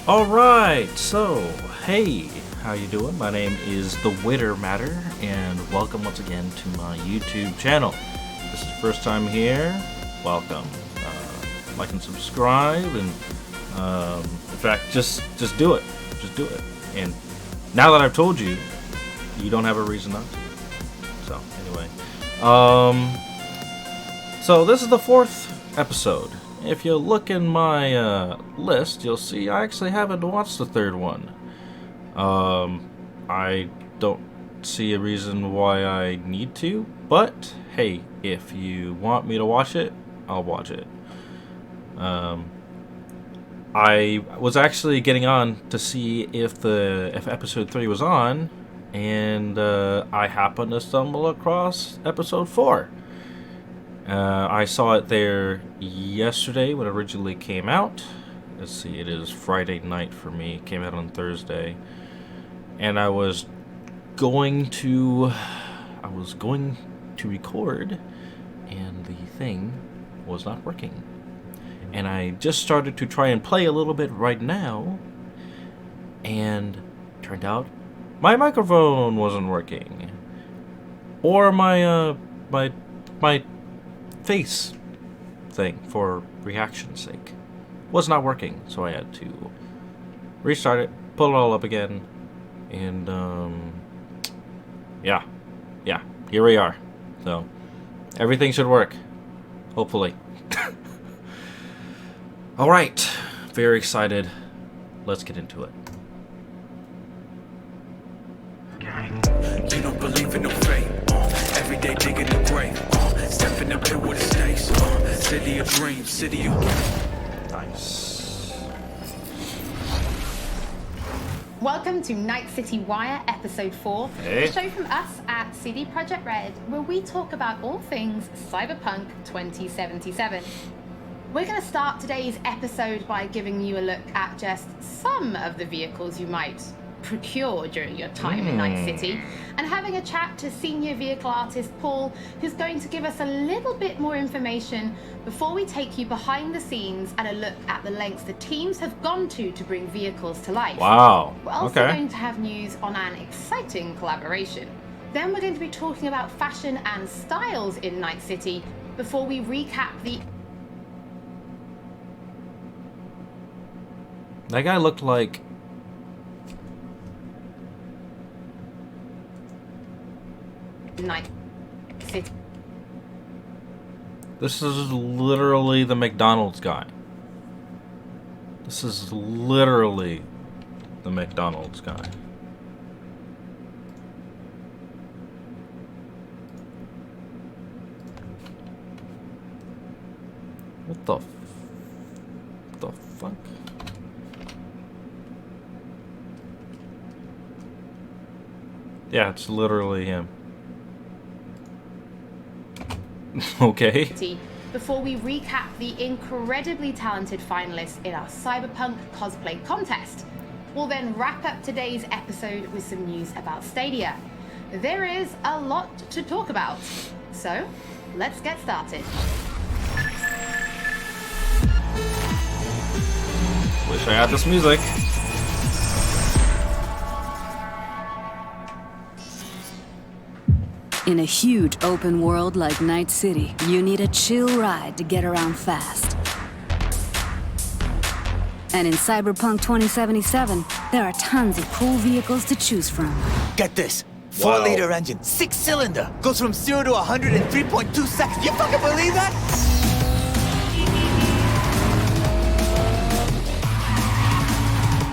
Alright, so, hey, how you doing? My name is TheWhitterMatter, and welcome once again to my YouTube channel. If this is your first time here, welcome. Like and subscribe, and in fact, just do it. Just do it. And now that I've told you, you don't have a reason not to. So, anyway. So this is the fourth episode. If you look in my list, you'll see I actually haven't watched the third one. I don't see a reason why I need to, but hey, if you want me to watch it, I'll watch it. I was actually getting on to see if episode 3 was on, and I happened to stumble across episode 4. I saw it there yesterday when it originally came out. Let's see, it is Friday night for me. It came out on Thursday. And I was going to record, and the thing was not working. And I just started to try and play a little bit right now, and turned out my microphone wasn't working. Or my face thing for reaction's sake was not working, so I had to restart it, pull it all up again, and yeah, here we are. So everything should work, hopefully. All right, very excited. Let's get into it. You don't believe in no fate. Every day digging the grave. Stepping up here with the snakes. City of dreams, city of... Nice. Welcome to Night City Wire, Episode 4, Hey. the show from us at CD Projekt Red, where we talk about all things CyberPunk 2077. We're going to start today's episode by giving you a look at just some of the vehicles you might procure during your time in Night City, and having a chat to senior vehicle artist Paul, who's going to give us a little bit more information before we take you behind the scenes and a look at the lengths the teams have gone to bring vehicles to life. Wow. We're also Okay. going to have news on an exciting collaboration. Then we're going to be talking about fashion and styles in Night City before we recap the... That guy looked like... Night City. This is literally the McDonald's guy. This is literally the McDonald's guy. What the fuck? Yeah, it's literally him. Okay. Before we recap the incredibly talented finalists in our Cyberpunk cosplay contest. We'll then wrap up today's episode with some news about Stadia. There is a lot to talk about, so let's get started. Wish I had this music. In a huge open world like Night City, you need a chill ride to get around fast. And in Cyberpunk 2077, there are tons of cool vehicles to choose from. Get this. Wow. 4-liter engine, 6-cylinder, goes from 0 to 100 in 3.2 seconds. You fucking believe that?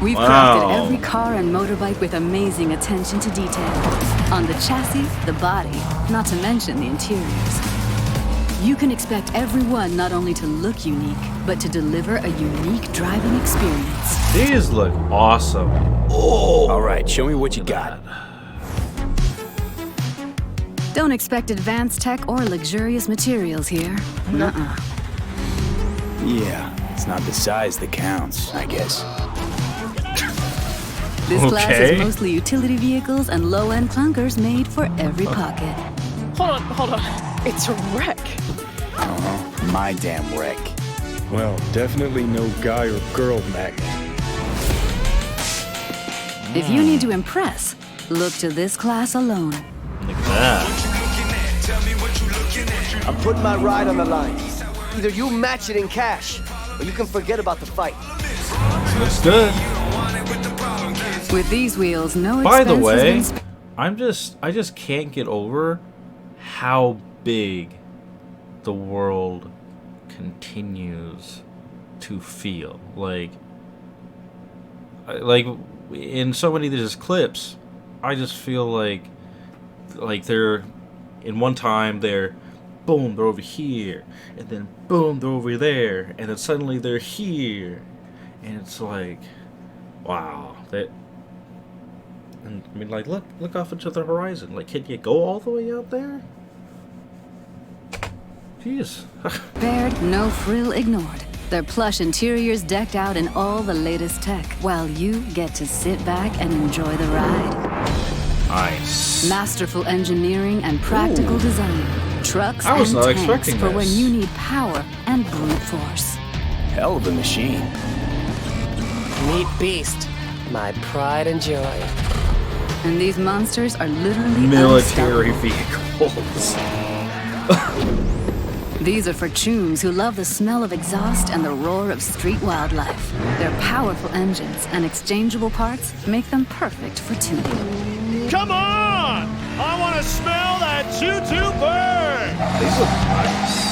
We've Wow. crafted every car and motorbike with amazing attention to detail. On the chassis, the body, not to mention the interiors. You can expect every one not only to look unique, but to deliver a unique driving experience. These look awesome. All right, show me what you got. Don't expect advanced tech or luxurious materials here. Nuh-uh. Yeah, it's not the size that counts, I guess. This class Okay. is mostly utility vehicles and low-end clunkers made for every pocket. Hold on. It's a wreck. My damn wreck. Well, definitely no guy or girl magnet. If you need to impress, look to this class alone. Look at that. I'm putting my ride on the line. Either you match it in cash, or you can forget about the fight. Looks good. With these wheels, no By the expense way, has been I just can't get over how big the world continues to feel. Like in so many of these clips, I just feel like they're in one time they're boom, they're over here, and then boom, they're over there, and then suddenly they're here, and it's like, wow, that. And I mean, like, look off into the horizon. Like, can you go all the way out there? Jeez. spared, no frill ignored. Their plush interiors decked out in all the latest tech, while you get to sit back and enjoy the ride. Nice. Masterful engineering and practical design. Trucks I was and not tanks expecting for when this. you need power and brute force. Hell of a machine. Meat beast, my pride and joy. And these monsters are literally Military unstoppable. vehicles. These are for chooms who love the smell of exhaust and the roar of street wildlife. Their powerful engines and exchangeable parts make them perfect for tuning. Come on! I want to smell that choo-choo burn! These look nice.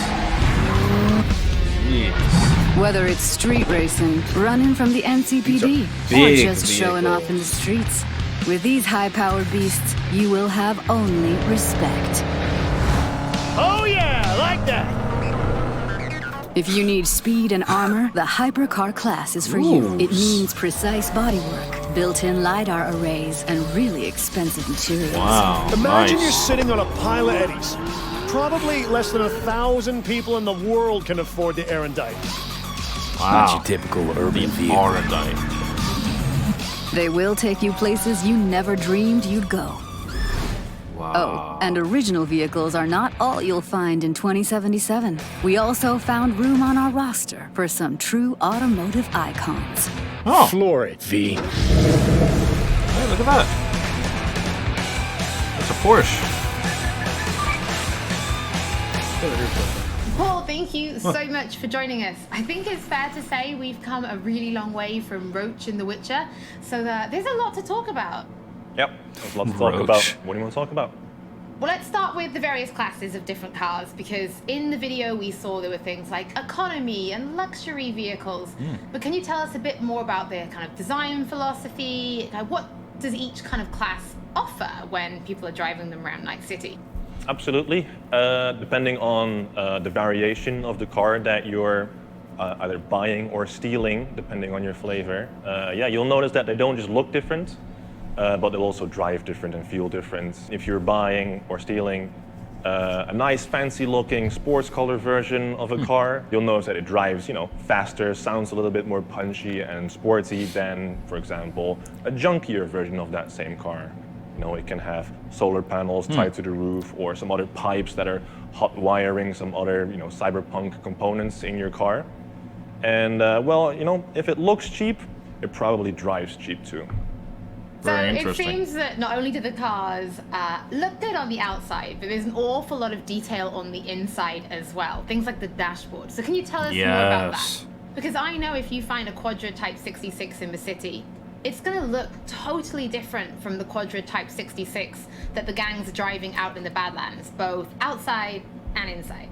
Jeez. Whether it's street racing, running from the NCPD, or big just showing off in the streets, with these high-powered beasts, you will have only respect. Oh yeah, like that! If you need speed and armor, the hypercar class is for you. It means precise bodywork, built-in LiDAR arrays, and really expensive materials. Wow. Imagine nice. you're sitting on a pile of eddies. Probably less than 1,000 people in the world can afford the Erendite. Wow. Not your typical urban vehicle. Erendite. They will take you places you never dreamed you'd go. Wow. Oh, and original vehicles are not all you'll find in 2077. We also found room on our roster for some true automotive icons. Oh. Floor it. V. Hey, look at that. It's a Porsche. Paul, thank you so much for joining us. I think it's fair to say we've come a really long way from Roach in The Witcher, so there's a lot to talk about. Yep, there's a lot to talk Roach. about. What do you want to talk about? Well, let's start with the various classes of different cars, because in the video we saw there were things like economy and luxury vehicles. But can you tell us a bit more about their kind of design philosophy? What does each kind of class offer when people are driving them around Night City? Absolutely. Depending on the variation of the car that you're either buying or stealing, depending on your flavor, yeah, you'll notice that they don't just look different, but they'll also drive different and feel different. If you're buying or stealing a nice fancy looking sports color version of a car, you'll notice that it drives, faster, sounds a little bit more punchy and sporty than, for example, a junkier version of that same car. It can have solar panels tied to the roof, or some other pipes that are hot wiring some other, CyberPunk components in your car. And well, if it looks cheap, it probably drives cheap too. So Very it interesting. seems that not only do the cars look good on the outside, but there's an awful lot of detail on the inside as well. Things like the dashboard. So can you tell us more about that? Yes. Because I know if you find a Quadra Type 66 in the city, it's going to look totally different from the Quadra Type 66 that the gangs are driving out in the Badlands, both outside and inside.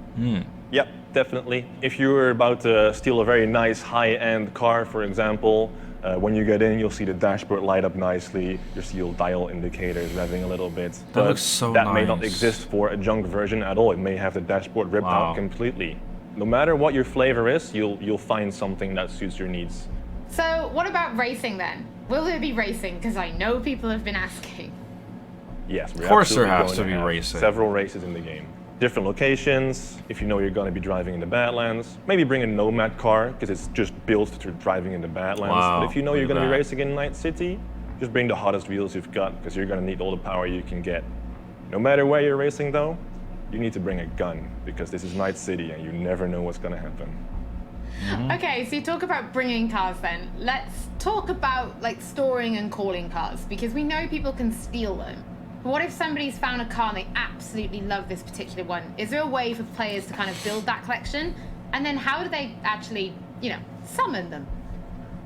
Yep, definitely. If you're about to steal a very nice high-end car, for example, when you get in, you'll see the dashboard light up nicely. You'll see your dial indicators revving a little bit. That looks so that may not nice. exist for a junk version at all. It may have the dashboard ripped Wow. out completely. No matter what your flavor is, you'll find something that suits your needs. So what about racing then? Will there be racing? Because I know people have been asking. Yes, we're Of course there absolutely has going to be have racing. Several races in the game. Different locations, if you know you're going to be driving in the Badlands. Maybe bring a Nomad car, because it's just built for driving in the Badlands. Wow, But if you know look you're at going to be that. racing in Night City, just bring the hottest wheels you've got, because you're going to need all the power you can get. No matter where you're racing though, you need to bring a gun, because this is Night City and you never know what's going to happen. Okay, so you talk about bringing cars then. Let's talk about like storing and calling cars, because we know people can steal them. But what if somebody's found a car and they absolutely love this particular one? Is there a way for players to kind of build that collection? And then how do they actually, summon them?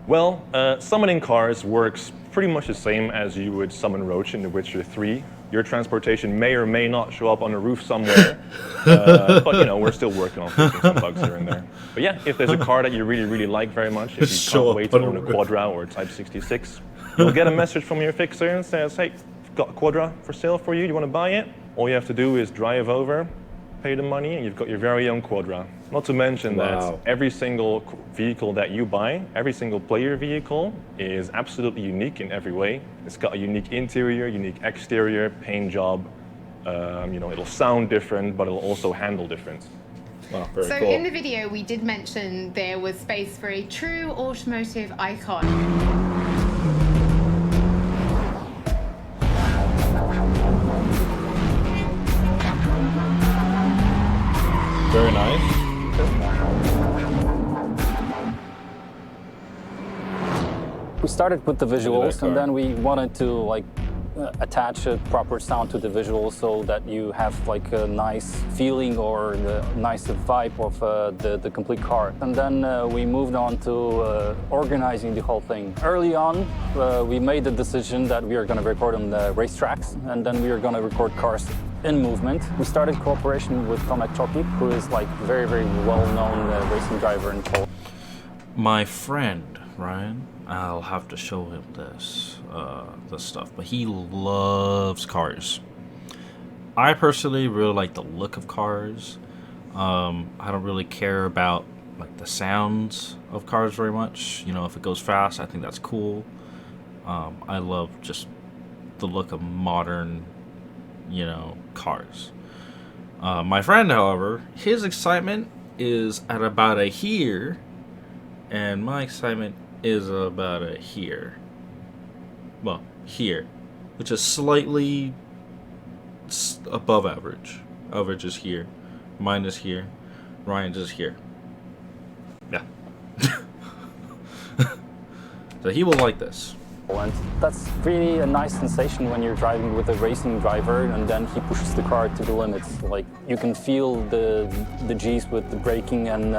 Well, summoning cars works pretty much the same as you would summon Roach in The Witcher 3. Your transportation may or may not show up on a roof somewhere, but we're still working on fixing some bugs here and there. But yeah, if there's a car that you really, really like very much, if you can't wait to own a Quadra or a Type 66, you'll get a message from your fixer and says, hey, I've got a Quadra for sale for you, you want to buy it? All you have to do is drive over, pay the money, and you've got your very own Quadra. Not to mention that every single vehicle that you buy, every single player vehicle, is absolutely unique in every way. It's got a unique interior, unique exterior, paint job. It'll sound different, but it'll also handle different. Wow, very so cool. In the video, we did mention there was space for a true automotive icon. Very nice. We started with the visuals, and then we wanted to attach a proper sound to the visuals so that you have like a nice feeling or the nice vibe of the complete car. And then we moved on to organizing the whole thing. Early on, we made the decision that we are going to record on the racetracks, and then we are going to record cars in movement. We started cooperation with Tomek Choki, who is like very, very well-known racing driver in Poland. My friend, Ryan, I'll have to show him this stuff, but he loves cars. I personally really like the look of cars. I don't really care about like the sounds of cars very much. If it goes fast, I think that's cool. I love just the look of modern, cars. My friend, however, his excitement is at about a here, and my excitement is about a here. Well, here, which is slightly above average. Average is here. Mine is here. Ryan's is here. Yeah. So he will like this. And that's really a nice sensation when you're driving with a racing driver and then he pushes the car to the limits. Like you can feel the G's with the braking and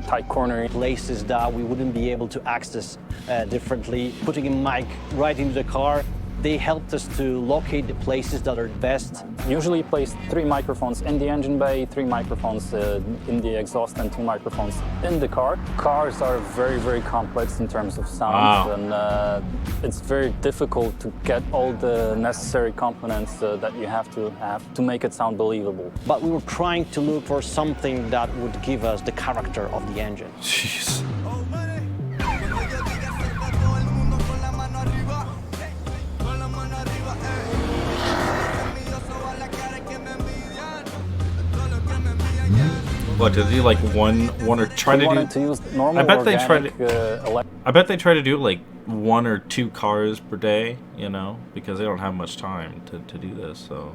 tight cornering. Places that we wouldn't be able to access differently. Putting a mic right into the car, they helped us to locate the places that are best. Usually place 3 microphones in the engine bay, 3 microphones in the exhaust, and 2 microphones in the car. Cars are very, very complex in terms of sound, and it's very difficult to get all the necessary components that you have to make it sound believable. But we were trying to look for something that would give us the character of the engine. Jeez. What did he like one or try to do? To use normal I bet organic, they try to. I bet they try to do like 1 or 2 cars per day, because they don't have much time to do this. So,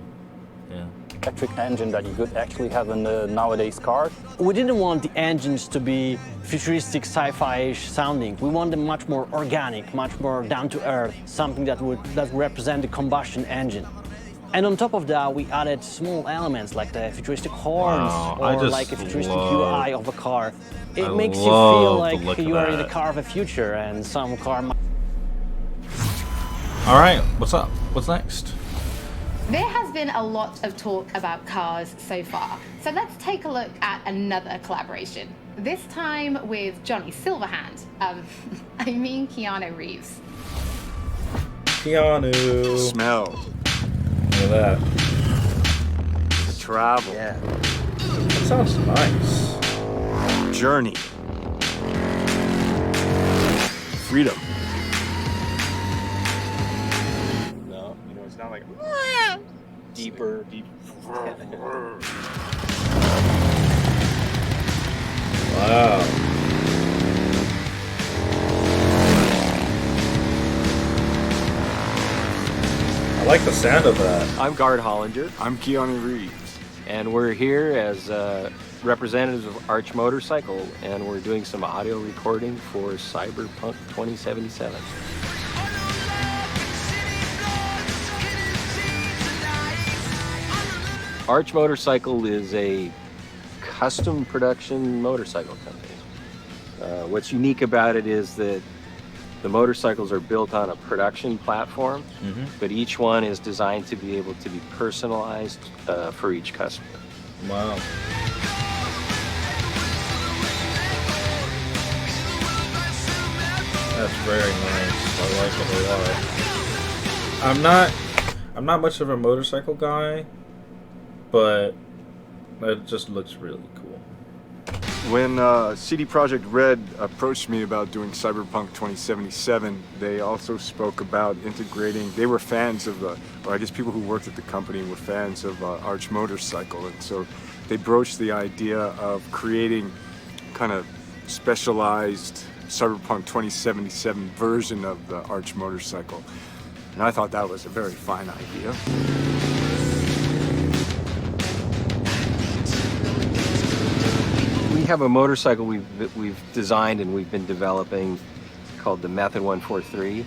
yeah. Electric engine that you could actually have in the nowadays car. We didn't want the engines to be futuristic, sci-fi-ish sounding. We want them much more organic, much more down to earth, something that would represent the combustion engine. And on top of that, we added small elements like the futuristic horns or like a futuristic UI of a car. It makes you feel like you are in the car of the future, and some car might... All right, what's up? What's next? There has been a lot of talk about cars so far, so let's take a look at another collaboration. This time with Johnny Silverhand. I mean Keanu Reeves. Keanu. Smell. Look at that. The travel. Yeah. That sounds nice. Journey. Freedom. No, it's not like deeper. Wow. I like the sound of that. I'm Guard Hollinger. I'm Keanu Reeves. And we're here as representatives of Arch Motorcycle, and we're doing some audio recording for CyberPunk 2077. Arch Motorcycle is a custom production motorcycle company. What's unique about it is that the motorcycles are built on a production platform, but each one is designed to be able to be personalized for each customer. Wow. That's very nice. I like it a lot. I'm not much of a motorcycle guy, but it just looks really cool. When CD Projekt Red approached me about doing CyberPunk 2077, they also spoke about integrating. They were fans of, or I guess people who worked at the company were fans of Arch Motorcycle, and so they broached the idea of creating kind of specialized CyberPunk 2077 version of the Arch Motorcycle. And I thought that was a very fine idea. We have a motorcycle we've designed and we've been developing called the Method 143,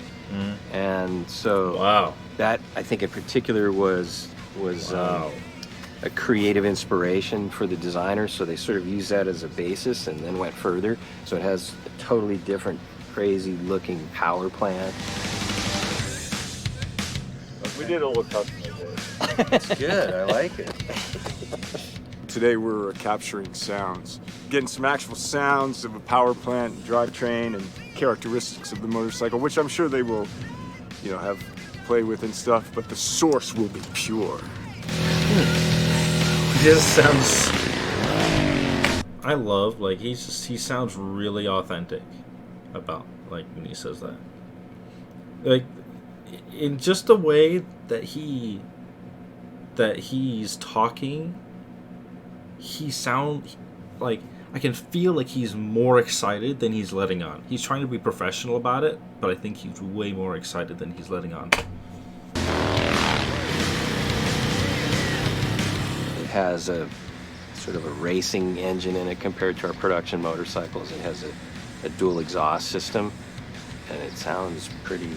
and so that I think in particular was a creative inspiration for the designers. So they sort of used that as a basis and then went further. So it has a totally different, crazy-looking power plant. We did a little customization. It's good. I like it. Today we're capturing sounds, getting some actual sounds of a power plant, drivetrain, and characteristics of the motorcycle, which I'm sure they will, have play with and stuff. But the source will be pure. This sounds. I love he sounds really authentic about when he says that. In just the way that he's talking. He sounds I can feel like he's more excited than he's letting on. He's trying to be professional about it, but I think he's way more excited than he's letting on. It has a sort of a racing engine in it compared to our production motorcycles. It has a dual exhaust system, and it sounds pretty.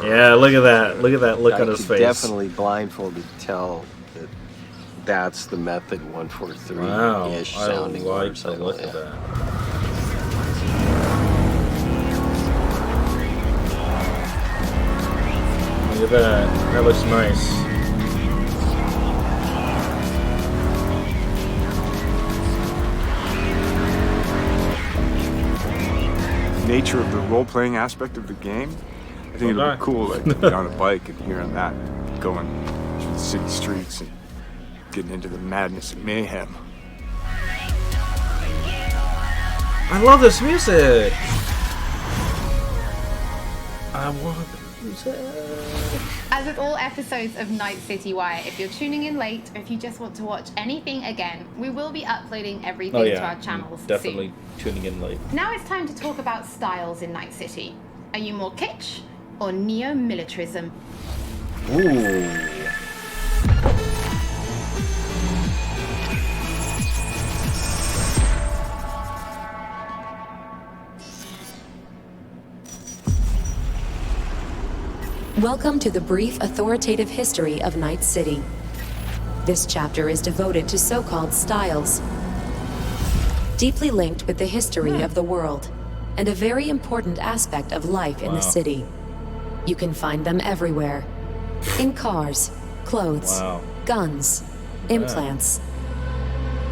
Yeah, look at that! Look at that look on his face. Definitely blindfolded to tell that that's the Method 143-ish sounding motorcycle. Look at that. Look at that. That looks nice. Nature of the role-playing aspect of the game, I think it'll be cool, to be on a bike and hearing that going through the city streets and getting into the madness and mayhem. I love this music. I want the music. As with all episodes of Night City Wire, if you're tuning in late or if you just want to watch anything again, we will be uploading everything to our channels definitely soon. Tuning in late. Now it's time to talk about styles in Night City. Are you more kitsch or neo-militarism? Ooh. Welcome to the brief authoritative history of Night City. This chapter is devoted to so-called styles, deeply linked with the history of the world, and a very important aspect of life in the city. You can find them everywhere. In cars, clothes, guns, implants.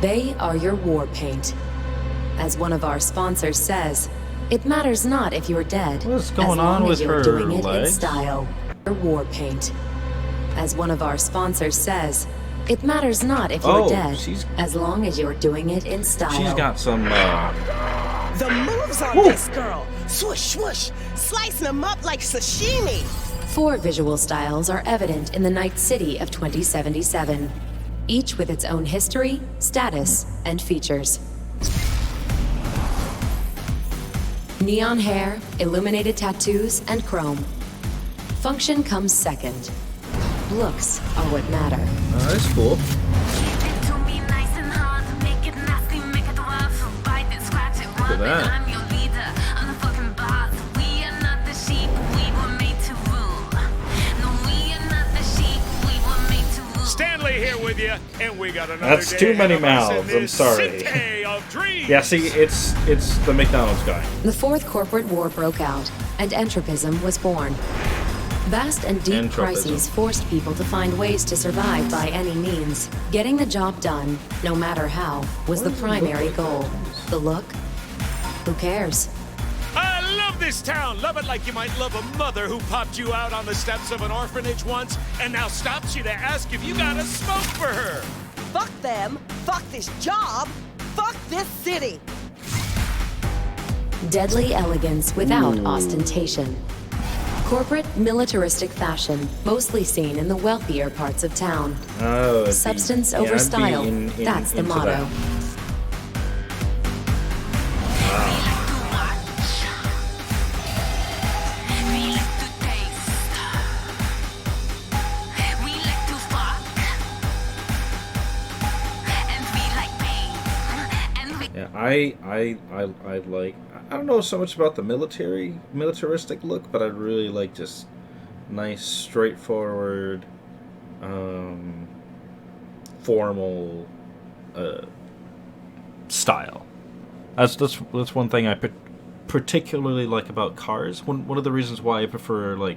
They are your war paint. As one of our sponsors says, it matters not if you're dead. What's going on with her doing it legs? in style. War paint. As one of our sponsors says, it matters not if you're dead, as long as you're doing it in style. She's got some. The moves on this girl. Swoosh, swoosh, slicing them up like sashimi. 4 visual styles are evident in the Night City of 2077, each with its own history, status, and features. Neon hair, illuminated tattoos, and chrome. Function comes second. Looks are what matter. That's cool. that. Stanley here with you, and we got another That's day too many ahead of us in mouths. I'm this sorry. city of dreams. Yeah, see, it's the McDonald's guy. The Fourth Corporate War broke out, and entropism was born. Vast and deep crises forced people to find ways to survive by any means. Getting the job done, no matter how, was the primary goal. The look? Who cares? I love this town. Love it like you might love a mother who popped you out on the steps of an orphanage once and now stops you to ask if you got a smoke for her. Fuck them. Fuck this job. Fuck this city. Deadly elegance without ostentation. Corporate militaristic fashion, mostly seen in the wealthier parts of town. Oh, Substance over style. That's the motto. That. Wow. Yeah, I like. I don't know so much about the militaristic look, but I really like just nice, straightforward, formal style. That's one thing I particularly like about cars. One of the reasons why I prefer I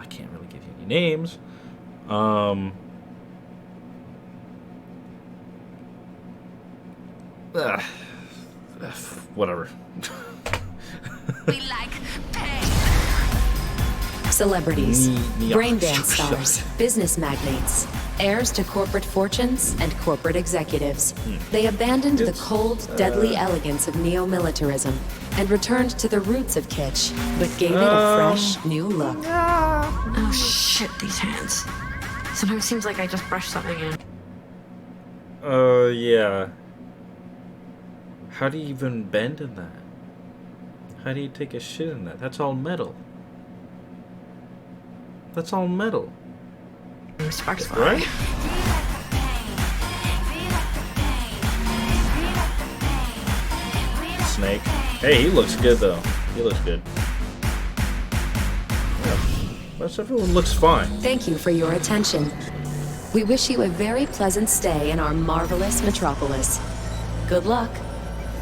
can't really give you any names. Whatever. We like pain. Celebrities, brain dance stars, business magnates, heirs to corporate fortunes and corporate executives. They abandoned the cold, deadly elegance of neo-militarism and returned to the roots of kitsch, but gave it a fresh, new look. Oh shit, these hands. Sometimes it seems like I just brushed something in. Yeah. How do you even bend in that? How do you take a shit in that? That's all metal. That's all metal. Sparks fly. Right? Snake. Hey, he looks good though. He looks good. Yeah. Most everyone looks fine. Thank you for your attention. We wish you a very pleasant stay in our marvelous metropolis. Good luck.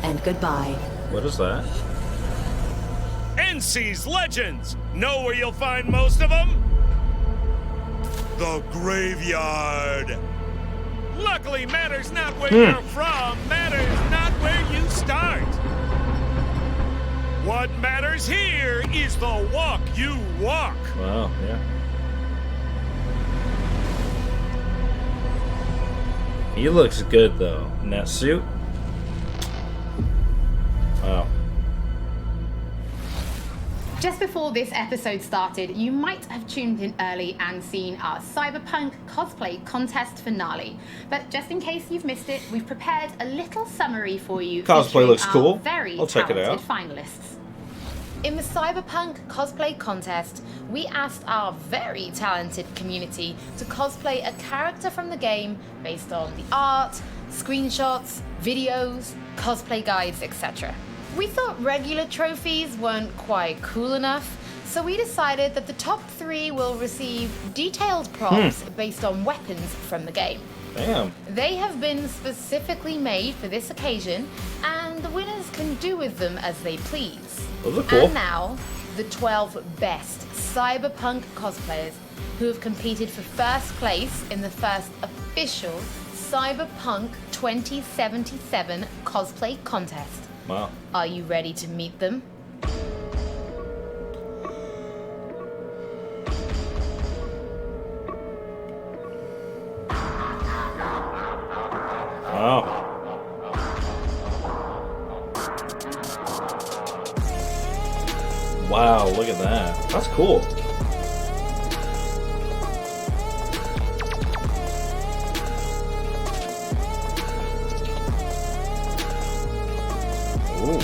And goodbye. What is that? NC's Legends! Know where you'll find most of them? The graveyard! Luckily, matters not where you're from, matters not where you start. What matters here is the walk you walk. Wow, yeah. He looks good though, in that suit. Wow. Just before this episode started, you might have tuned in early and seen our CyberPunk cosplay contest finale. But just in case you've missed it, we've prepared a little summary for you. Cosplay looks cool. Very I'll check it out. finalists. In the CyberPunk cosplay contest, we asked our very talented community to cosplay a character from the game based on the art, screenshots, videos, cosplay guides, etc. We thought regular trophies weren't quite cool enough, so we decided that the top 3 will receive detailed props based on weapons from the game. Damn. They have been specifically made for this occasion, and the winners can do with them as they please. Those are cool. And now, the 12 best CyberPunk cosplayers who have competed for first place in the first official CyberPunk 2077 cosplay contest. Wow. Are you ready to meet them? Wow. Wow, look at that. That's cool. Ooh.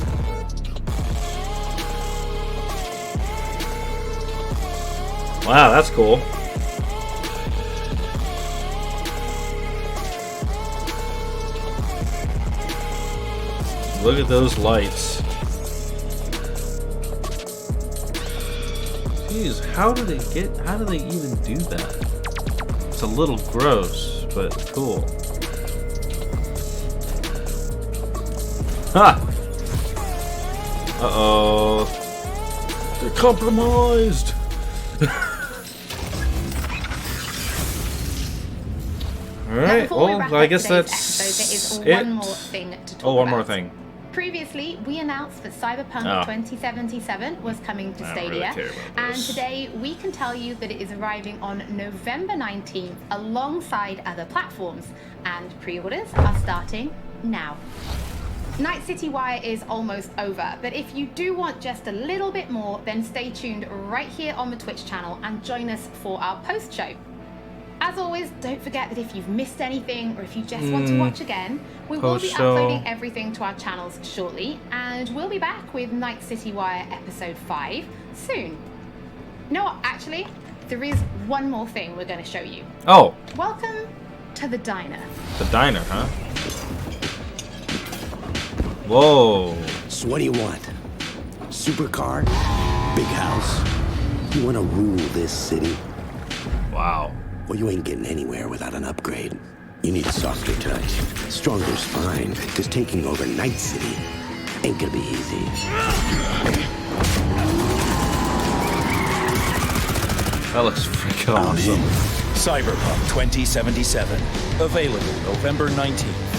Wow, that's cool. Look at those lights. Jeez, how do they even do that? It's a little gross, but cool. Ha! Uh-oh. They're compromised! Alright, well, I guess that's it. One more thing to talk Oh, one about. more thing. Previously, we announced that CyberPunk 2077 was coming to Stadia, and today we can tell you that it is arriving on November 19th alongside other platforms, and pre-orders are starting now. Night City Wire is almost over, but if you do want just a little bit more, then stay tuned right here on the Twitch channel and join us for our post-show. As always, don't forget that if you've missed anything or if you just want to watch again, we will be uploading everything to our channels shortly, and we'll be back with Night City Wire Episode 5 soon. No, actually, there is one more thing we're going to show you. Oh. Welcome to the diner. The diner, huh? Whoa. So what do you want? Supercar? Big house? You want to rule this city? Wow. Well, you ain't getting anywhere without an upgrade. You need a softer touch. Stronger's fine, because taking over Night City ain't gonna be easy. That looks freaking awesome. CyberPunk 2077. Available November 19th.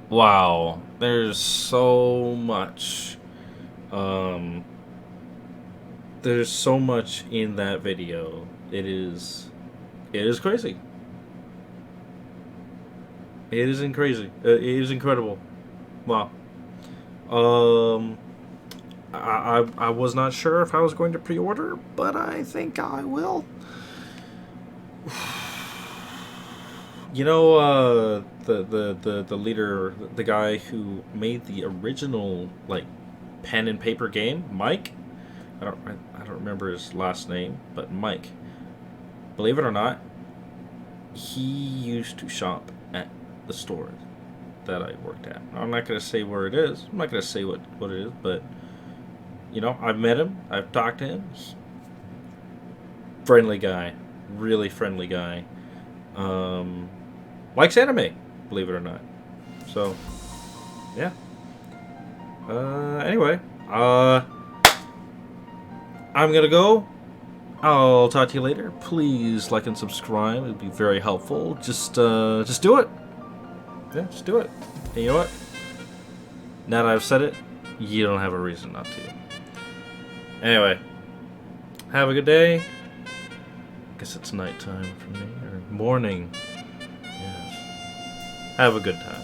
Wow, there's so much. There's so much in that video. It is crazy. It is crazy. It is incredible. Wow. I was not sure if I was going to pre-order, but I think I will. You know, the leader, the guy who made the original like pen and paper game, Mike. I don't remember his last name, but Mike. Believe it or not, he used to shop at the store that I worked at. I'm not gonna say where it is. I'm not gonna say what it is, but you know, I've met him. I've talked to him. Friendly guy, really friendly guy. Likes anime, believe it or not. So, yeah. Anyway, I'm gonna go. I'll talk to you later. Please like and subscribe. It'd be very helpful. Just do it. Yeah, just do it. And you know what? Now that I've said it, you don't have a reason not to. Anyway, have a good day. Guess it's nighttime for me, or morning. Yes. Have a good time.